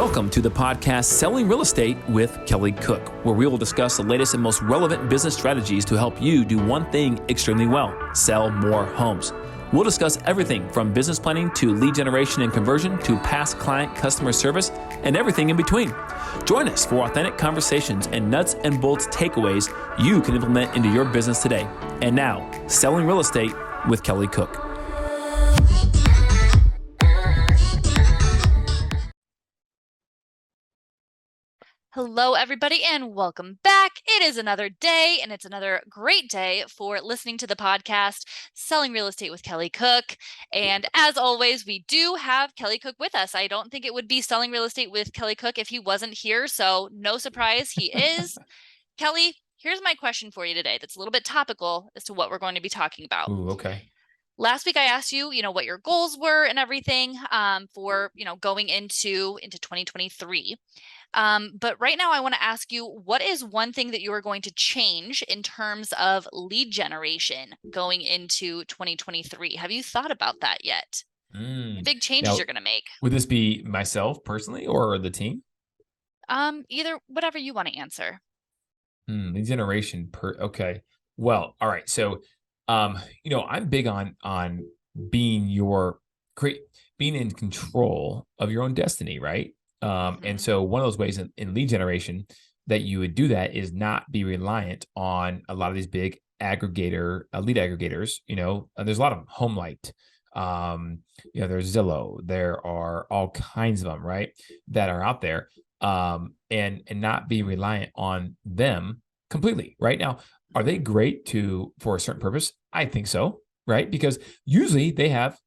Welcome to the podcast Selling Real Estate with Kelly Cook, where we will discuss the latest and most relevant business strategies to help you do one thing extremely well: sell more homes. We'll discuss everything from business planning to lead generation and conversion to past client customer service and everything in between. Join us for authentic conversations and nuts and bolts takeaways you can implement into your business today. And now, Selling Real Estate with Kelly Cook. Hello, everybody, and welcome back. It is another day, and it's another great day for listening to the podcast, Selling Real Estate with Kelly Cook. And as always, we do have Kelly Cook with us. I don't think it would be Selling Real Estate with Kelly Cook if he wasn't here, so no surprise, he is. Kelly, here's my question for you today that's a little bit topical as to what we're going to be talking about. Ooh, okay. Last week, I asked you, what your goals were and everything for, going into 2023. But right now I want to ask you, what is one thing that you are going to change in terms of lead generation going into 2023? Have you thought about that yet? Big changes Now, you're going to make. Would this be myself personally or the team? Either, whatever you want to answer. Lead generation okay. Well, all right. So, I'm big on being being in control of your own destiny, right? And so one of those ways in lead generation that you would do that is not be reliant on a lot of these big lead aggregators. There's a lot of them, HomeLight. There's Zillow. There are all kinds of them, right, that are out there. And not be reliant on them completely. Right now, are they great for a certain purpose? I think so, right? Because usually they have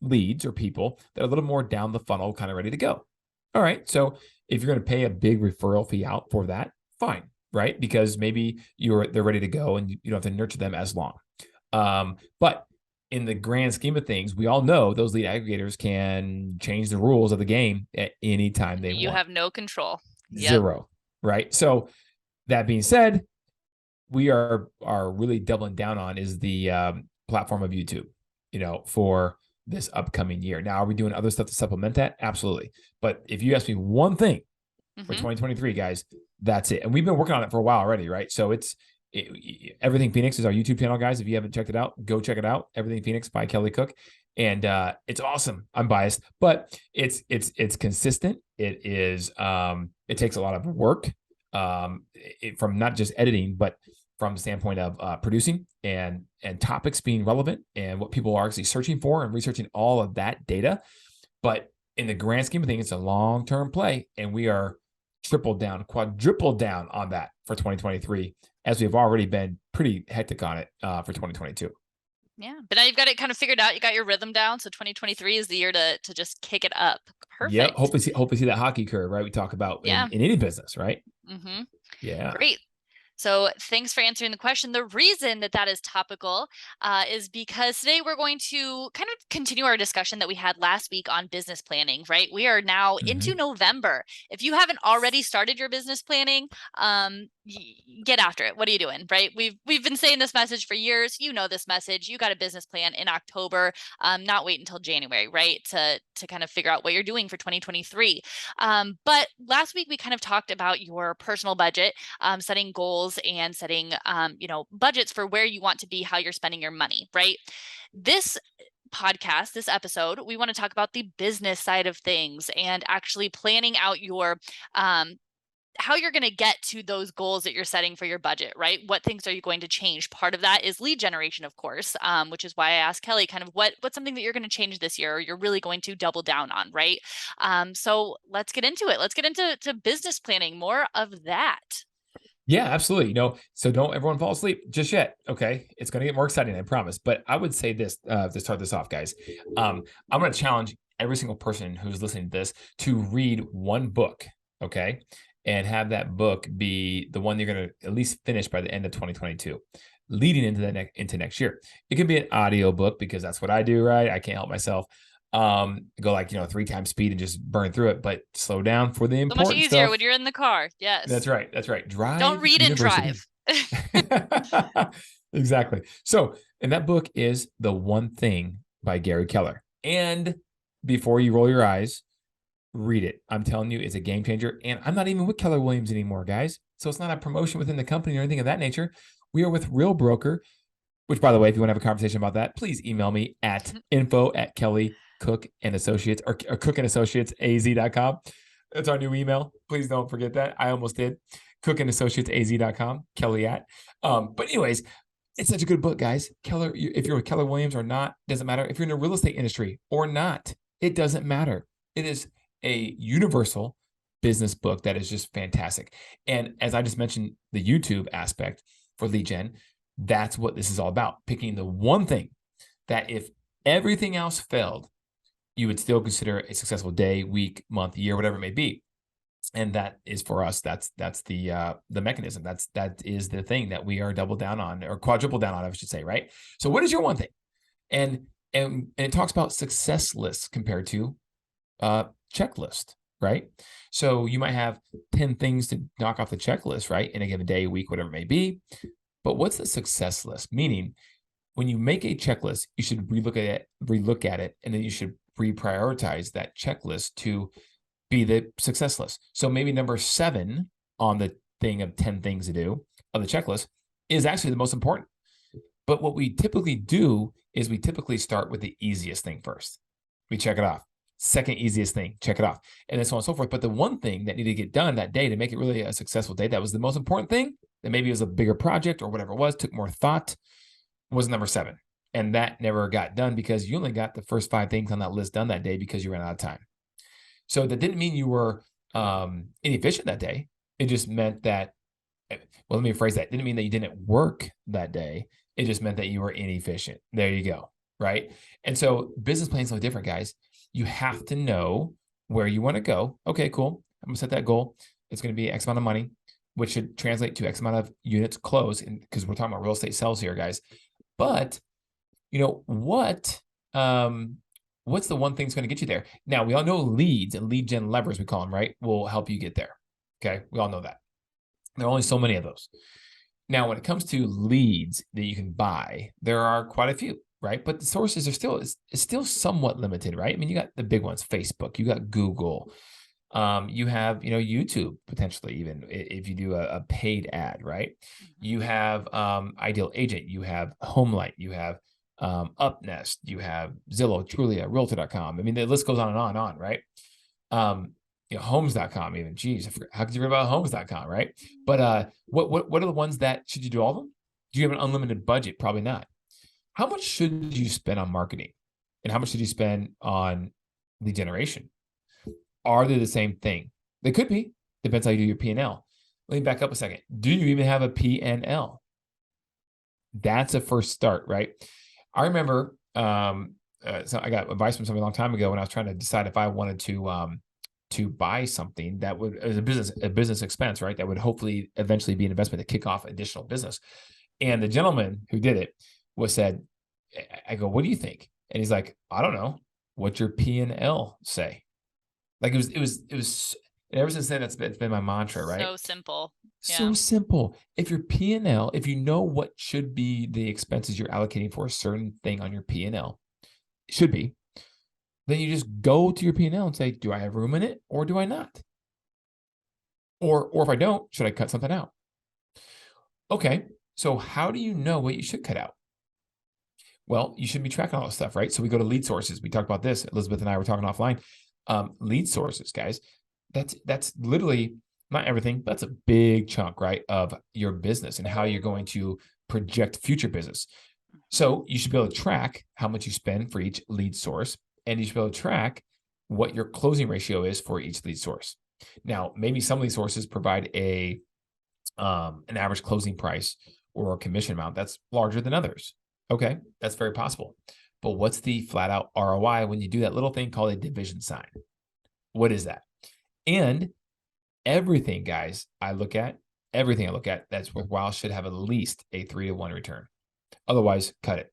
leads or people that are a little more down the funnel, kind of ready to go. All right. So if you're going to pay a big referral fee out for that, fine, right? Because maybe they're ready to go and you don't have to nurture them as long. But in the grand scheme of things, we all know those lead aggregators can change the rules of the game at any time they want. You have no control. Zero, right? So that being said, we are really doubling down on is the platform of YouTube, for this upcoming year. Now, are we doing other stuff to supplement that? Absolutely. But if you ask me one thing for 2023, guys, that's it. And we've been working on it for a while already, right? So Everything Phoenix is our YouTube channel, guys. If you haven't checked it out, go check it out. Everything Phoenix by Kelly Cook. And it's awesome. I'm biased, but it's consistent. It is, it takes a lot of work from not just editing, but from the standpoint of producing and topics being relevant and what people are actually searching for and researching all of that data. But in the grand scheme of things, it's a long-term play, and we are quadrupled down on that for 2023, as we've already been pretty hectic on it for 2022. Yeah, but now you've got it kind of figured out. You got your rhythm down. So 2023 is the year to just kick it up. Perfect. Yeah, hopefully see that hockey curve, right? We talk about in any business, right? Mm-hmm. Yeah. Great. So thanks for answering the question. The reason that is topical is because today we're going to kind of continue our discussion that we had last week on business planning, right? We are now into November. If you haven't already started your business planning, get after it. What are you doing, right? We've been saying this message for years. You know this message. You got a business plan in October, not wait until January, right? To kind of figure out what you're doing for 2023. But last week we kind of talked about your personal budget, setting goals and setting, budgets for where you want to be, how you're spending your money, right? This podcast, this episode, we want to talk about the business side of things and actually planning out your, how you're going to get to those goals that you're setting for your budget, right? What things are you going to change? Part of that is lead generation, of course, which is why I asked Kelly kind of what's something that you're going to change this year or you're really going to double down on, right? So let's get into it. Let's get into business planning, more of that. Yeah, absolutely. So don't everyone fall asleep just yet. Okay. It's going to get more exciting, I promise. But I would say this to start this off, guys. I'm going to challenge every single person who's listening to this to read one book. Okay. And have that book be the one you're going to at least finish by the end of 2022, leading into next year. It could be an audio book because that's what I do, right? I can't help myself. Go 3 times speed and just burn through it, but slow down for the important stuff. So much easier when you're in the car. Yes. That's right. Drive. Don't read and drive. Exactly. So, and that book is The One Thing by Gary Keller. And before you roll your eyes, read it. I'm telling you, it's a game changer. And I'm not even with Keller Williams anymore, guys. So it's not a promotion within the company or anything of that nature. We are with Real Broker, which, by the way, if you want to have a conversation about that, please email me at info@kellycookandassociates or cookandassociatesaz.com. That's our new email. Please don't forget that. I almost did. cookandassociatesaz.com, Kelly at. But anyways, it's such a good book, guys. Keller, if you're with Keller Williams or not, doesn't matter. If you're in the real estate industry or not, it doesn't matter. It is a universal business book that is just fantastic. And as I just mentioned, the YouTube aspect for lead gen, that's what this is all about. Picking the one thing that if everything else failed, you would still consider a successful day, week, month, year, whatever it may be. And that is for us. That's the mechanism. That is the thing that we are double down on, or quadruple down on, I should say, right? So what is your one thing? And it talks about success lists compared to checklist, right? So you might have 10 things to knock off the checklist, right? In a given day, week, whatever it may be. But what's the success list? Meaning, when you make a checklist, you should relook at it, and then you should reprioritize that checklist to be the success list. So maybe number 7 on the thing of 10 things to do of the checklist is actually the most important. But what we typically do is we typically start with the easiest thing first. We check it off. Second easiest thing, check it off, and so on and so forth. But the one thing that needed to get done that day to make it really a successful day, that was the most important thing, that maybe it was a bigger project or whatever it was, took more thought, was number 7. And that never got done because you only got the first 5 things on that list done that day because you ran out of time. So that didn't mean you were inefficient that day. It just meant that, well, let me rephrase that. It didn't mean that you didn't work that day. It just meant that you were inefficient. There you go, right? And so business plan is no different, guys. You have to know where you want to go. Okay, cool. I'm going to set that goal. It's going to be X amount of money, which should translate to X amount of units closed, because we're talking about real estate sales here, guys. But, what's the one thing that's going to get you there? Now, we all know leads and lead gen levers, we call them, right, will help you get there. Okay, we all know that. There are only so many of those. Now, when it comes to leads that you can buy, there are quite a few, right? But the sources are it's still somewhat limited, right? I mean, you got the big ones, Facebook, you got Google, you have, YouTube, potentially, even if you do a paid ad, right? You have Ideal Agent, you have Homelight, you have Upnest, you have Zillow, Trulia, Realtor.com. I mean, the list goes on and on, right? Homes.com even. Geez, how could you read about Homes.com, right? But what are the ones that, should you do all of them? Do you have an unlimited budget? Probably not. How much should you spend on marketing? And how much should you spend on lead generation? Are they the same thing? They could be. Depends how you do your P&L. Let me back up a second. Do you even have a P&L? That's a first start, right? I remember, so I got advice from somebody a long time ago when I was trying to decide if I wanted to buy something that would, as a business expense, right? That would hopefully eventually be an investment to kick off additional business. And the gentleman who did it said, I go, what do you think? And he's like, I don't know. What's your P&L say? Like it was, and ever since then, it's been my mantra, right? So simple. So simple. If your P&L, if you know what should be the expenses you're allocating for a certain thing on your P&L, should be, then you just go to your P&L and say, do I have room in it or do I not? Or if I don't, should I cut something out? Okay, so how do you know what you should cut out? Well, you should be tracking all this stuff, right? So we go to lead sources. We talked about this. Elizabeth and I were talking offline. Lead sources, guys. That's literally not everything. That's a big chunk, right, of your business and how you're going to project future business. So you should be able to track how much you spend for each lead source, and you should be able to track what your closing ratio is for each lead source. Now, maybe some lead sources provide an average closing price or a commission amount that's larger than others. Okay, that's very possible. But what's the flat out ROI when you do that little thing called a division sign? What is that? And everything, guys, everything I look at that's worthwhile should have at least a 3-to-1 return. Otherwise, cut it.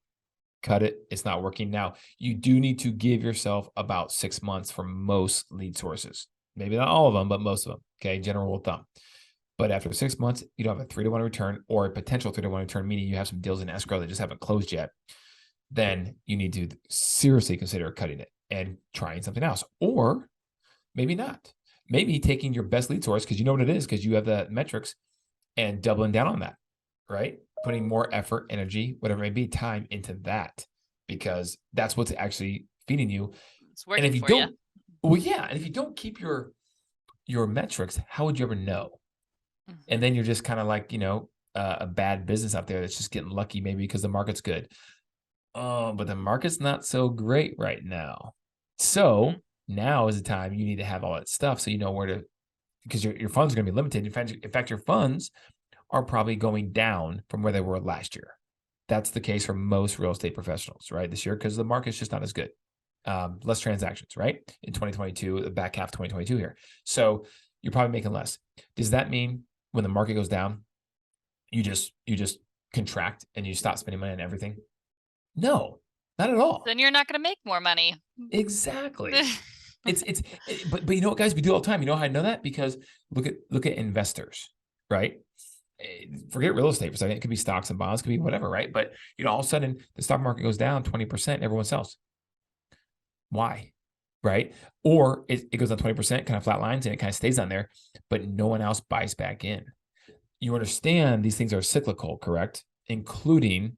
Cut it. It's not working. Now, you do need to give yourself about 6 months for most lead sources. Maybe not all of them, but most of them. Okay, general rule of thumb. But after 6 months, you don't have a 3-to-1 return or a potential 3-to-1 return, meaning you have some deals in escrow that just haven't closed yet. Then you need to seriously consider cutting it and trying something else. Or Maybe not. Maybe taking your best lead source, because you know what it is, because you have the metrics, and doubling down on that, right? Putting more effort, energy, whatever it may be, time into that, because that's what's actually feeding you. It's And if working you for you. don't, well, yeah, and if you don't keep your metrics, how would you ever know? And then you're just kind of like, a bad business out there that's just getting lucky, maybe because the market's good. Oh, but the market's not so great right now. So now is the time you need to have all that stuff, so you know where to, because your funds are going to be limited. In fact, your funds are probably going down from where they were last year. That's the case for most real estate professionals, right? This year, because the market's just not as good. Less transactions, right? In 2022, the back half of 2022 here. So you're probably making less. Does that mean when the market goes down, you just contract and you stop spending money on everything? No, not at all. Then you're not going to make more money. Exactly. But you know what, guys, we do all the time. You know how I know that? Because look at investors, right? Forget real estate for a second. It could be stocks and bonds, it could be whatever, right? But all of a sudden the stock market goes down 20%, everyone sells. Why? Right? Or it goes down 20%, kind of flat lines, and it kind of stays on there, but no one else buys back in. You understand these things are cyclical, correct? Including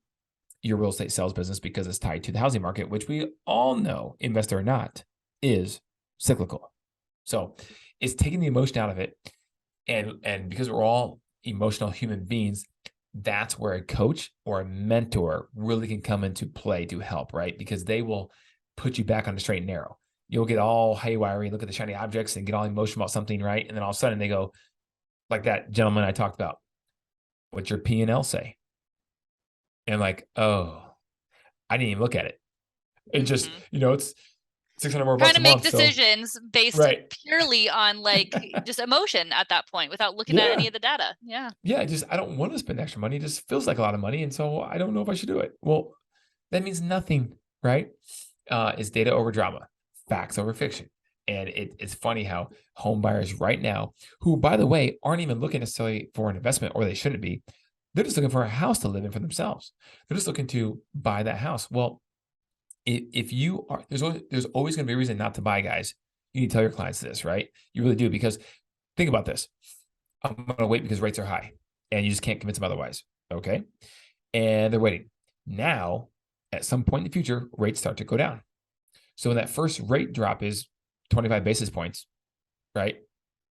your real estate sales business, because it's tied to the housing market, which we all know, investor or not, is cyclical. So it's taking the emotion out of it. And because we're all emotional human beings, that's where a coach or a mentor really can come into play to help, right? Because they will put you back on the straight and narrow. You'll get all haywire, you look at the shiny objects and get all emotional about something, right? And then all of a sudden they go, like that gentleman I talked about, what's your P&L say? And I'm like, oh, I didn't even look at it. It just, it's 600 more Trying bucks to a make month. So, decisions based right. purely on just emotion at that point without looking at any of the data. Yeah. Yeah. I don't want to spend extra money. It just feels like a lot of money. And so I don't know if I should do it. Well, that means nothing, right? It's data over drama, facts over fiction. And it's funny how home buyers right now, who, by the way, aren't even looking necessarily for an investment, or they shouldn't be, they're just looking for a house to live in for themselves. They're just looking to buy that house. Well, if you are, there's always going to be a reason not to buy, guys. You need to tell your clients this, right? You really do, because think about this. I'm going to wait because rates are high, and you just can't convince them otherwise. Okay. And they're waiting. Now, at some point in the future, rates start to go down. So when that first rate drop is 25 basis points, right?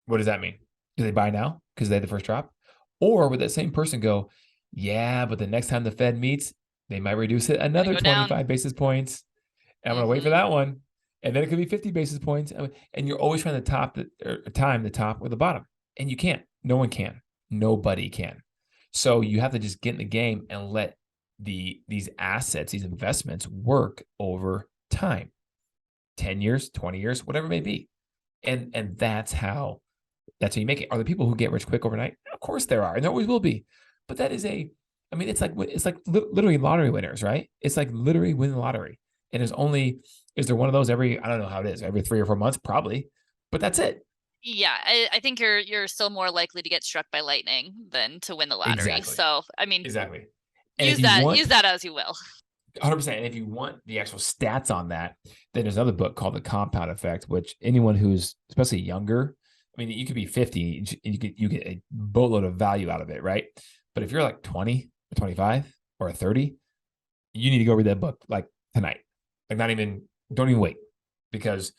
What does that mean? Do they buy now because they had the first drop? Or would that same person go, yeah, but the next time the Fed meets, they might reduce it another 25 basis points. And I'm going to wait for that one. And then it could be 50 basis points. And you're always trying to time the top or the bottom. And you can't. No one can. Nobody can. So you have to just get in the game and let these assets, these investments work over time. 10 years, 20 years, whatever it may be. And that's how you make it. Are there people who get rich quick overnight? Of course there are, and there always will be. But that is it's like literally lottery winners, right? It's like literally winning the lottery. And is there one of those every, I don't know how it is, every 3 or 4 months? Probably. But that's it. Yeah, I think you're still more likely to get struck by lightning than to win the lottery. Exactly. So, I mean, exactly. And use that as you will. 100%. And if you want the actual stats on that, then there's another book called The Compound Effect, which anyone who's especially younger, I mean, you could be 50 and you get a boatload of value out of it, right? But if you're like 20 or 25 or 30, you need to go read that book like tonight. Like don't even wait, because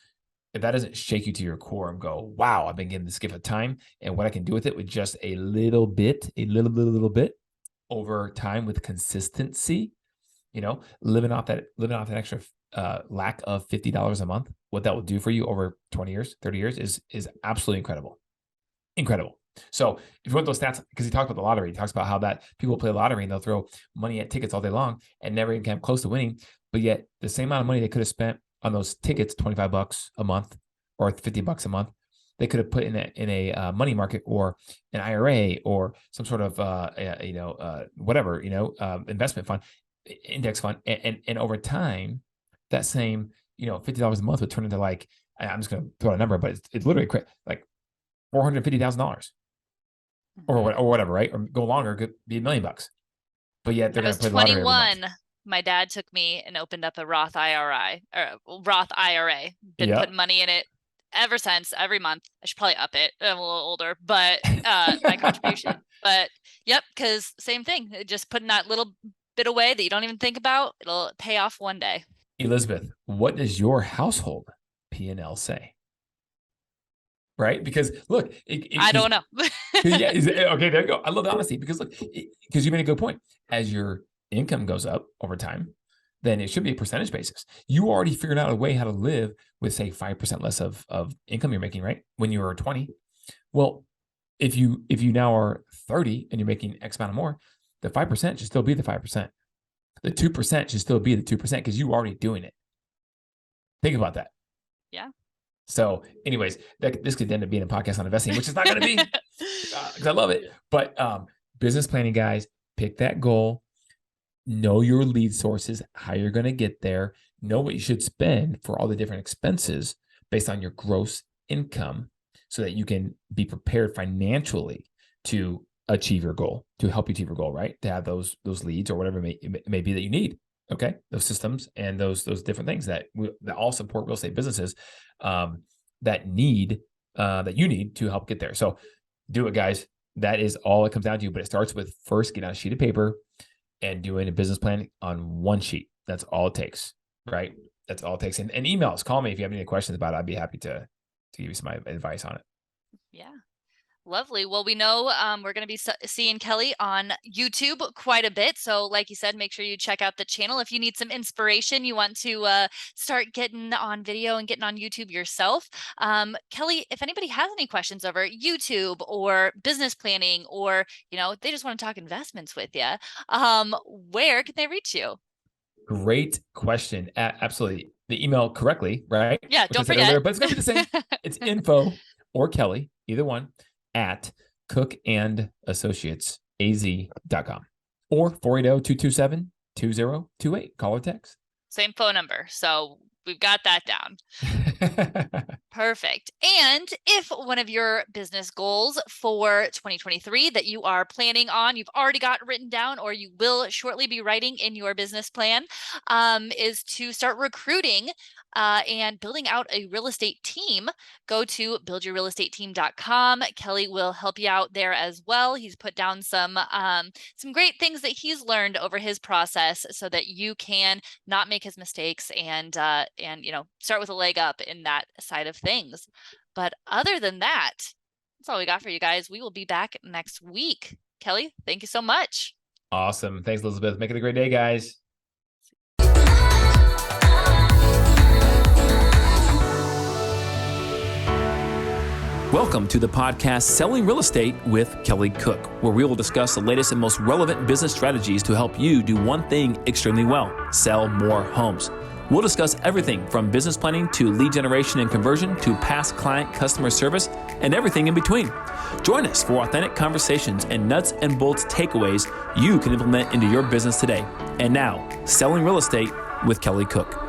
if that doesn't shake you to your core and go, wow, I've been given this gift of time and what I can do with it with just a little bit over time with consistency, living off that extra lack of $50 a month, what that will do for you over 20 years, 30 years is absolutely incredible. Incredible. So if you want those stats, because he talks about the lottery, he talks about how that people play lottery and they'll throw money at tickets all day long and never even come close to winning. But yet the same amount of money they could have spent on those tickets, $25 a month or $50 a month, they could have put in a money market or an IRA or some sort of whatever, investment fund, index fund, and over time, that same $50 a month would turn into, like, I'm just going to throw out a number, but it's literally like $450,000 or whatever, right? Or go longer, could be $1 million. But yet they're going to play the lottery every month. My dad took me and opened up a Roth IRA. Been putting money in it ever since, every month. I should probably up it. I'm a little older, but my contribution. But yep, because same thing. Just putting that little bit away that you don't even think about, it'll pay off one day. Elizabeth, what does your household P&L say? Right? Because look, I don't know. yeah, okay, there you go. I love the honesty because look, because you made a good point. As your income goes up over time, then it should be a percentage basis. You already figured out a way how to live with, say, 5% less of income you're making, right? When you were 20. Well, if you now are 30 and you're making X amount of more, the 5% should still be the 5%. The 2% should still be the 2% because you're already doing it. Think about that. Yeah. So anyways, this could end up being a podcast on investing, which is not going to be because I love it. But business planning, guys, pick that goal. Know your lead sources, how you're going to get there. Know what you should spend for all the different expenses based on your gross income so that you can be prepared financially to achieve your goal, to help you achieve your goal, right? To have those leads or whatever it may be that you need. Okay, those systems and those different things that all support real estate businesses that you need to help get there. So do it, guys. That is all it comes down to. But it starts with first getting on a sheet of paper and doing a business plan on one sheet. That's all it takes, right? That's all it takes. And emails, call me if you have any questions about it. I'd be happy to give you some advice on it. Yeah. Lovely. Well, we know we're going to be seeing Kelly on YouTube quite a bit. So like you said, make sure you check out the channel. If you need some inspiration, you want to start getting on video and getting on YouTube yourself. Kelly, if anybody has any questions over YouTube or business planning, or, they just want to talk investments with you, where can they reach you? Great question. Absolutely. The email correctly, right? Yeah, Which don't I said forget. earlier, but it's going to be the same. It's info or Kelly, either one, at cookandassociatesaz.com or 480-227-2028. Call or text. Same phone number. So we've got that down. Perfect. And if one of your business goals for 2023 that you are planning on, you've already got written down, or you will shortly be writing in your business plan, is to start recruiting and building out a real estate team, go to buildyourrealestateteam.com. Kelly will help you out there as well. He's put down some great things that he's learned over his process so that you can not make his mistakes and start with a leg up in that side of things. But other than that, that's all we got for you guys. We will be back next week. Kelly, thank you so much. Awesome. Thanks, Elizabeth. Make it a great day, guys. Welcome to the podcast Selling Real Estate with Kelly Cook, where we will discuss the latest and most relevant business strategies to help you do one thing extremely well: sell more homes. We'll discuss everything from business planning to lead generation and conversion to past client customer service and everything in between. Join us for authentic conversations and nuts and bolts takeaways you can implement into your business today. And now, Selling Real Estate with Kelly Cook.